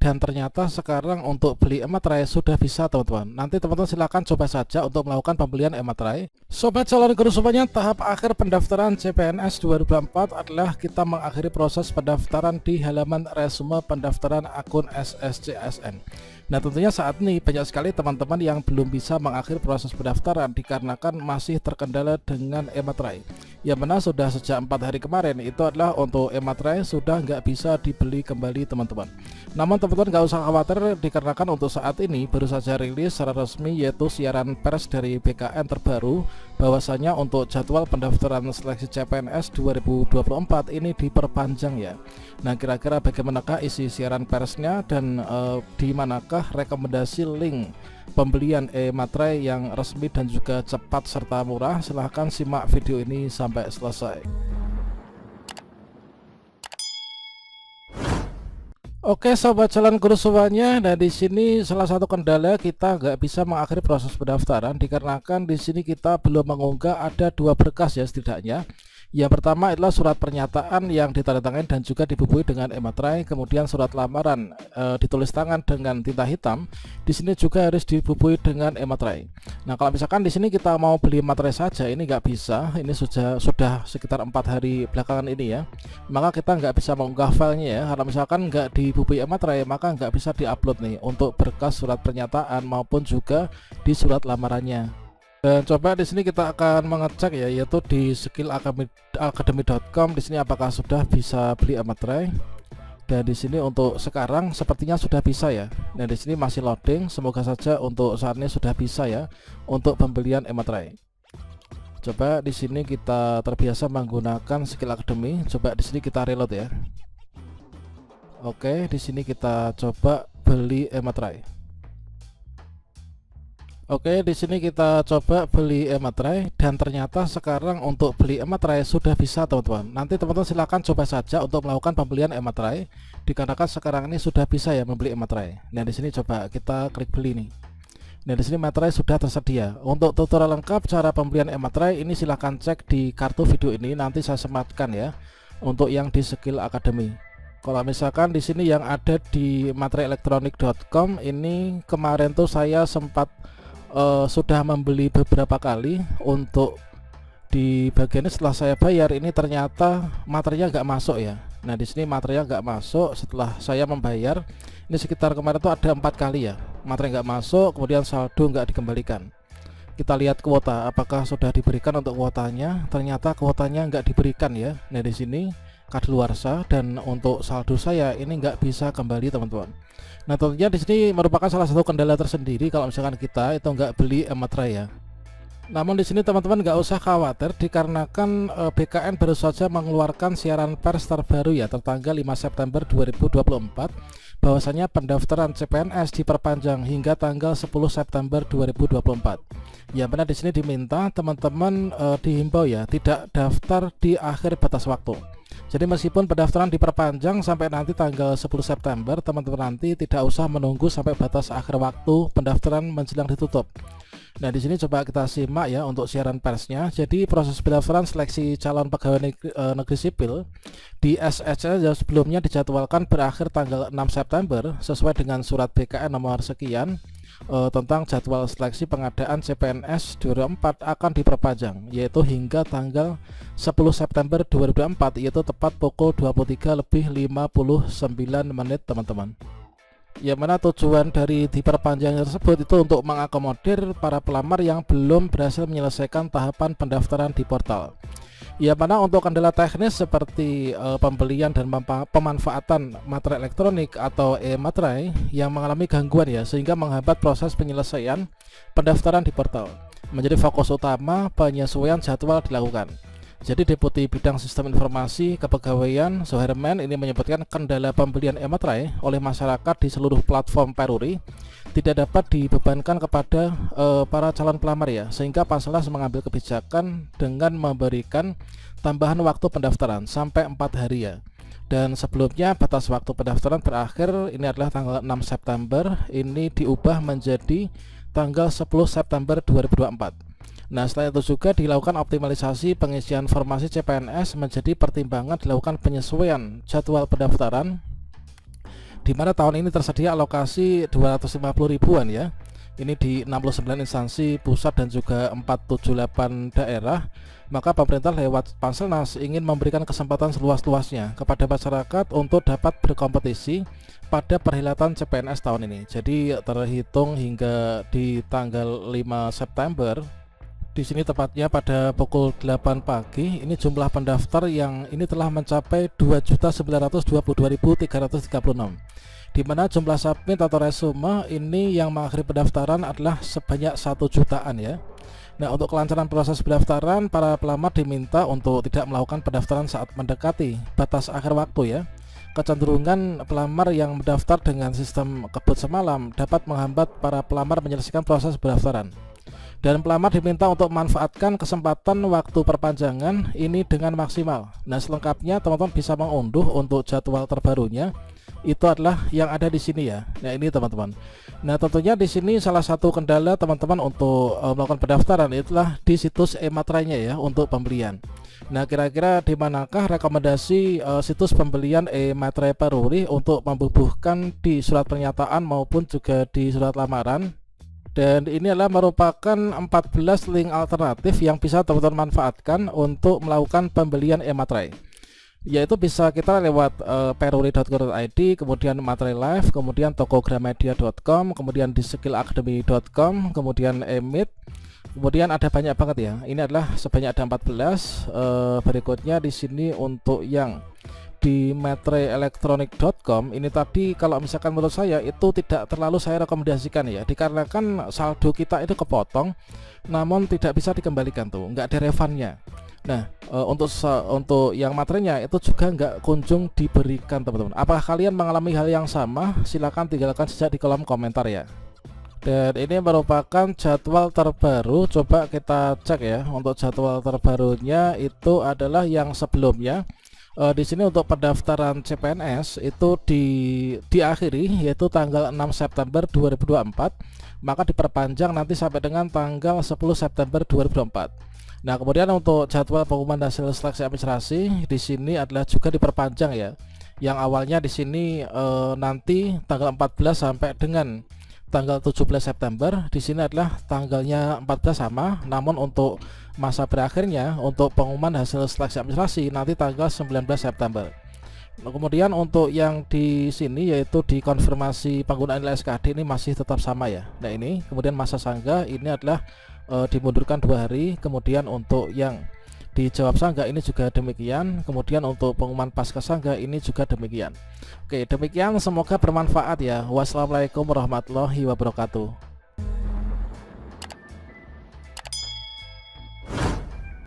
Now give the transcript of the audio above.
dan ternyata sekarang untuk beli e-materai sudah bisa teman-teman. Nanti teman-teman silahkan coba saja untuk melakukan pembelian e-materai. Sobat calon guru, semuanya tahap akhir pendaftaran CPNS 2024 adalah kita mengakhiri proses pendaftaran di halaman resume pendaftaran akun SSCSN. Nah, tentunya saat ini banyak sekali teman-teman yang belum bisa mengakhiri proses pendaftaran dikarenakan masih terkendala dengan e-materai. Yang mana sudah sejak 4 hari kemarin itu adalah untuk e-materai sudah nggak bisa dibeli kembali teman-teman. Namun teman-teman nggak usah khawatir dikarenakan untuk saat ini baru saja rilis secara resmi yaitu siaran pers dari BKN terbaru bahwasanya untuk jadwal pendaftaran seleksi CPNS 2024 ini diperpanjang ya. Nah, kira-kira bagaimanakah isi siaran persnya dan di manakah rekomendasi link pembelian e-materai yang resmi dan juga cepat serta murah? Silahkan simak video ini sampai selesai. Oke sobat calon guru semuanya, nah di sini salah satu kendala kita nggak bisa mengakhiri proses pendaftaran dikarenakan di sini kita belum mengunggah ada 2 berkas ya setidaknya. Yang pertama adalah surat pernyataan yang ditandatangani dan juga dibubuhi dengan e-materai, kemudian surat lamaran ditulis tangan dengan tinta hitam. Di sini juga harus dibubuhi dengan e-materai. Nah, kalau misalkan di sini kita mau beli materai saja ini nggak bisa. Ini sudah sekitar 4 hari belakangan ini ya. Maka kita nggak bisa mengunggah filenya ya. Kalau misalkan nggak dibubuhi e-materai maka nggak bisa diupload nih untuk berkas surat pernyataan maupun juga di surat lamarannya. Dan coba di sini kita akan mengecek ya, yaitu di skillacademy.com. Di sini apakah sudah bisa beli e-materai? Dan di sini untuk sekarang sepertinya sudah bisa ya. Dan di sini masih loading. Semoga saja untuk saat ini sudah bisa ya untuk pembelian e-materai. Coba di sini kita terbiasa menggunakan Skill Academy. Coba di sini kita reload ya. Oke, di sini kita coba beli e-materai. Oke, di sini kita coba beli e-materai dan ternyata sekarang untuk beli e-materai sudah bisa teman-teman. Nanti teman-teman silahkan coba saja untuk melakukan pembelian e-materai dikarenakan sekarang ini sudah bisa ya membeli e-materai. Nah, di sini coba kita klik beli nih. Nah, di sini materai sudah tersedia. Untuk tutorial lengkap cara pembelian e-materai ini silahkan cek di kartu video ini, nanti saya sematkan ya untuk yang di Skill Academy. Kalau misalkan di sini yang ada di materialelektronik.com ini kemarin tuh saya sempat sudah membeli beberapa kali. Untuk di bagian ini setelah saya bayar ini ternyata materinya nggak masuk ya. Nah, di sini materinya nggak masuk setelah saya membayar. Ini sekitar kemarin tuh ada 4 kali ya materi nggak masuk, kemudian saldo nggak dikembalikan. Kita lihat kuota apakah sudah diberikan untuk kuotanya. Ternyata kuotanya nggak diberikan ya. Nah, di sini kadaluarsa dan untuk saldo saya ini nggak bisa kembali teman-teman. Nah, tentunya di sini merupakan salah satu kendala tersendiri kalau misalkan kita itu nggak beli e-materai ya. Namun di sini teman-teman nggak usah khawatir dikarenakan BKN baru saja mengeluarkan siaran pers terbaru ya tertanggal 5 September 2024 bahwasanya pendaftaran CPNS diperpanjang hingga tanggal 10 September 2024. Ya, benar di sini diminta teman-teman dihimbau ya tidak daftar di akhir batas waktu. Jadi meskipun pendaftaran diperpanjang sampai nanti tanggal 10 September, teman-teman nanti tidak usah menunggu sampai batas akhir waktu pendaftaran menjelang ditutup. Nah, di sini coba kita simak ya untuk siaran persnya. Jadi proses pendaftaran seleksi calon pegawai negeri sipil di SSC sebelumnya dijadwalkan berakhir tanggal 6 September sesuai dengan surat BKN nomor sekian tentang jadwal seleksi pengadaan CPNS 2024 akan diperpanjang yaitu hingga tanggal 10 September 2024 yaitu tepat pukul 23:59 teman-teman. Yang mana tujuan dari diperpanjang tersebut itu untuk mengakomodir para pelamar yang belum berhasil menyelesaikan tahapan pendaftaran di portal. Yang mana untuk kendala teknis seperti pembelian dan pemanfaatan materai elektronik atau e-materai yang mengalami gangguan ya sehingga menghambat proses penyelesaian pendaftaran di portal. Menjadi fokus utama penyesuaian jadwal dilakukan. Jadi Deputi Bidang Sistem Informasi Kepegawaian Soherman ini menyebutkan kendala pembelian e-materai oleh masyarakat di seluruh platform Peruri tidak dapat dibebankan kepada para calon pelamar ya, sehingga Panselnas mengambil kebijakan dengan memberikan tambahan waktu pendaftaran sampai 4 hari ya. Dan sebelumnya batas waktu pendaftaran berakhir ini adalah tanggal 6 September, ini diubah menjadi tanggal 10 September 2024. Nah, setelah itu juga dilakukan optimalisasi pengisian formasi CPNS menjadi pertimbangan dilakukan penyesuaian jadwal pendaftaran di mana tahun ini tersedia alokasi 250 ribuan ya. Ini di 69 instansi pusat dan juga 478 daerah. Maka pemerintah lewat Panselnas ingin memberikan kesempatan seluas-luasnya kepada masyarakat untuk dapat berkompetisi pada perhelatan CPNS tahun ini. Jadi terhitung hingga di tanggal 5 September. Di sini tepatnya pada pukul 8 pagi, ini jumlah pendaftar yang ini telah mencapai 2.922.336. Di mana jumlah submit atau resume ini yang mengakhiri pendaftaran adalah sebanyak 1 jutaan ya. Nah, untuk kelancaran proses pendaftaran, para pelamar diminta untuk tidak melakukan pendaftaran saat mendekati batas akhir waktu ya. Kecenderungan pelamar yang mendaftar dengan sistem kebut semalam dapat menghambat para pelamar menyelesaikan proses pendaftaran. Dan pelamar diminta untuk memanfaatkan kesempatan waktu perpanjangan ini dengan maksimal. Nah, selengkapnya teman-teman bisa mengunduh untuk jadwal terbarunya. Itu adalah yang ada di sini ya. Nah, ini teman-teman. Nah, tentunya di sini salah satu kendala teman-teman untuk melakukan pendaftaran itulah di situs e-materai-nya ya untuk pembelian. Nah, kira-kira di manakah rekomendasi situs pembelian e-materai Peruri untuk membubuhkan di surat pernyataan maupun juga di surat lamaran? Dan ini adalah merupakan 14 link alternatif yang bisa teman-teman manfaatkan untuk melakukan pembelian e-materai. Yaitu bisa kita lewat peruri.co.id, kemudian Materai Live, kemudian tokogramedia.com, kemudian di skillacademy.com, kemudian emit, kemudian ada banyak banget ya. Ini adalah sebanyak ada 14. Berikutnya di sini untuk yang di materaielektronik.com ini tadi kalau misalkan menurut saya itu tidak terlalu saya rekomendasikan ya, dikarenakan saldo kita itu kepotong namun tidak bisa dikembalikan tuh, nggak ada refundnya. Nah, untuk yang materinya itu juga nggak kunjung diberikan teman-teman. Apakah kalian mengalami hal yang sama? Silahkan tinggalkan sejak di kolom komentar ya. Dan ini merupakan jadwal terbaru. Coba kita cek ya. Untuk jadwal terbarunya itu adalah yang sebelumnya. Di sini untuk pendaftaran CPNS itu diakhiri yaitu tanggal 6 September 2024. Maka diperpanjang nanti sampai dengan tanggal 10 September 2024. Nah, kemudian untuk jadwal pengumuman hasil seleksi administrasi di sini adalah juga diperpanjang ya. Yang awalnya di sini nanti tanggal 14 sampai dengan tanggal 17 September. Di sini adalah tanggalnya 14 sama, namun untuk masa berakhirnya untuk pengumuman hasil seleksi administrasi nanti tanggal 19 September. Nah, kemudian untuk yang di sini yaitu di konfirmasi penggunaan nilai SKD ini masih tetap sama ya. Nah, ini kemudian masa sanggah ini adalah dimundurkan 2 hari. Kemudian untuk yang dijawab sanggah ini juga demikian. Kemudian untuk pengumuman pasca sanggah ini juga demikian. Oke, demikian, semoga bermanfaat ya. Wassalamualaikum warahmatullahi wabarakatuh.